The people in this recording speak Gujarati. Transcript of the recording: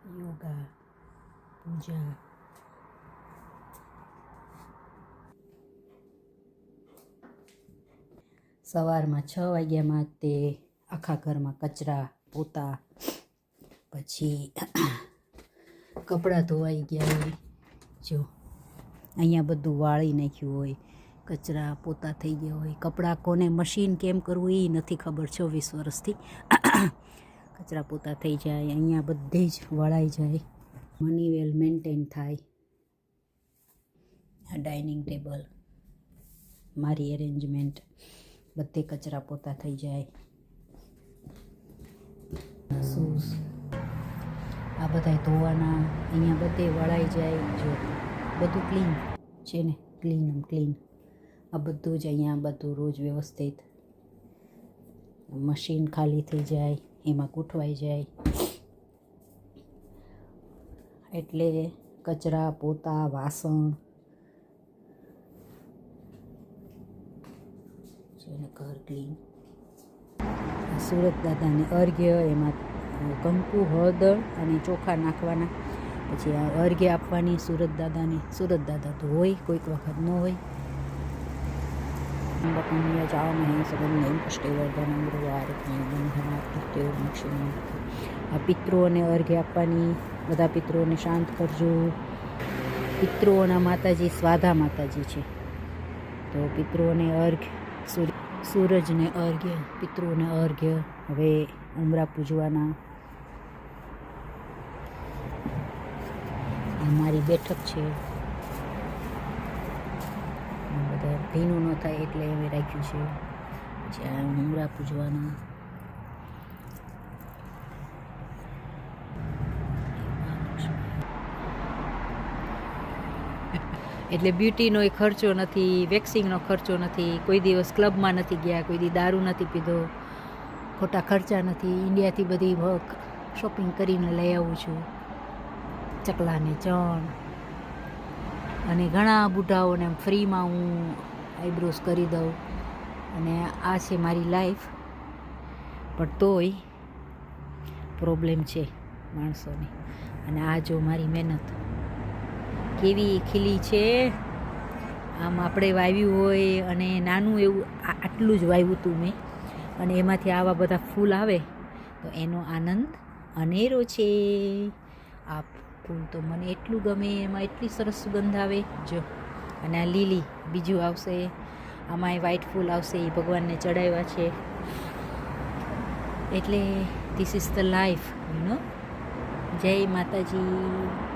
યોગા, પૂજા. સવારમાં 6 વાગ્યામાં તે આખા ઘરમાં કચરા પોતા, પછી કપડાં ધોવાઈ ગયા હોય, જો અહીંયા બધું વાળી નાખ્યું હોય, કચરા પોતા થઈ ગયા હોય. કપડાં કોને મશીન કેમ કરવું એ નથી ખબર. 26 વર્ષથી કચરા પોતા થઈ જાય, અહીંયા બધે જ વળાઈ જાય, મની વેલ મેન્ટેન થાય. આ ડાઇનિંગ ટેબલ, મારી એરેન્જમેન્ટ, બધે કચરા પોતા થઈ જાય. શૂઝ આ બધા ધોવાના, અહીંયા બધે વળાઈ જાય. જો બધું ક્લીન છે ને, ક્લીન. આ બધું જ અહીંયા બધું રોજ વ્યવસ્થિત. મશીન ખાલી થઈ જાય, એમાં ગોઠવાઈ જાય. એટલે કચરા પોતા વાસણ છે, ઘર ક્લીન. સુરત દાદાને અર્ઘ્ય, એમાં કંકુ, હળદર અને ચોખા નાખવાના. પછી આ અર્ઘ્ય આપવાની સુરત દાદાને. સુરત દાદા તો હોય, કોઈક વખત ન હોય. આ પિતૃઓને અર્ઘ્ય આપવાની. બધા પિતૃઓને શાંત કરજો. પિતૃઓના માતાજી સ્વાધા માતાજી છે, તો પિતૃઓને અર્ઘ્ય, સૂરજને અર્ઘ્ય, પિતૃઓને અર્ઘ્ય. હવે ઉમરા પૂજવાના. આ મારી બેઠક છે, બધા ભીનું ન થાય એટલે અમે રાખ્યું છે. પછી આ ઉમરા પૂજવાના. એટલે બ્યુટીનો એ ખર્ચો નથી, વેક્સિંગનો ખર્ચો નથી, કોઈ દિવસ ક્લબમાં નથી ગયા, કોઈ દી દારૂ નથી પીધો, ખોટા ખર્ચા નથી. ઇન્ડિયાથી બધી શોપિંગ કરીને લઈ આવું છું. ચકલાને ચણ, અને ઘણા બુઢાઓને ફ્રીમાં હું આઈબ્રોઝ કરી દઉં. અને આ છે મારી લાઈફ. પણ તોય પ્રોબ્લેમ છે માણસોને. અને આ જો મારી મહેનત કેવી ખીલી છે. આમ આપણે વાવ્યું હોય, અને નાનું એવું આટલું જ વાવ્યું હતું મેં, અને એમાંથી આવા બધા ફૂલ આવે તો એનો આનંદ અનેરો છે. આ ફૂલ તો મને એટલું ગમે, એમાં એટલી સરસ સુગંધ આવે. જો, અને આ લીલી બીજું આવશે, આમાંય વ્હાઈટ ફૂલ આવશે, એ ભગવાનને ચડાવ્યા છે. એટલે this is the life, you know. જય માતાજી.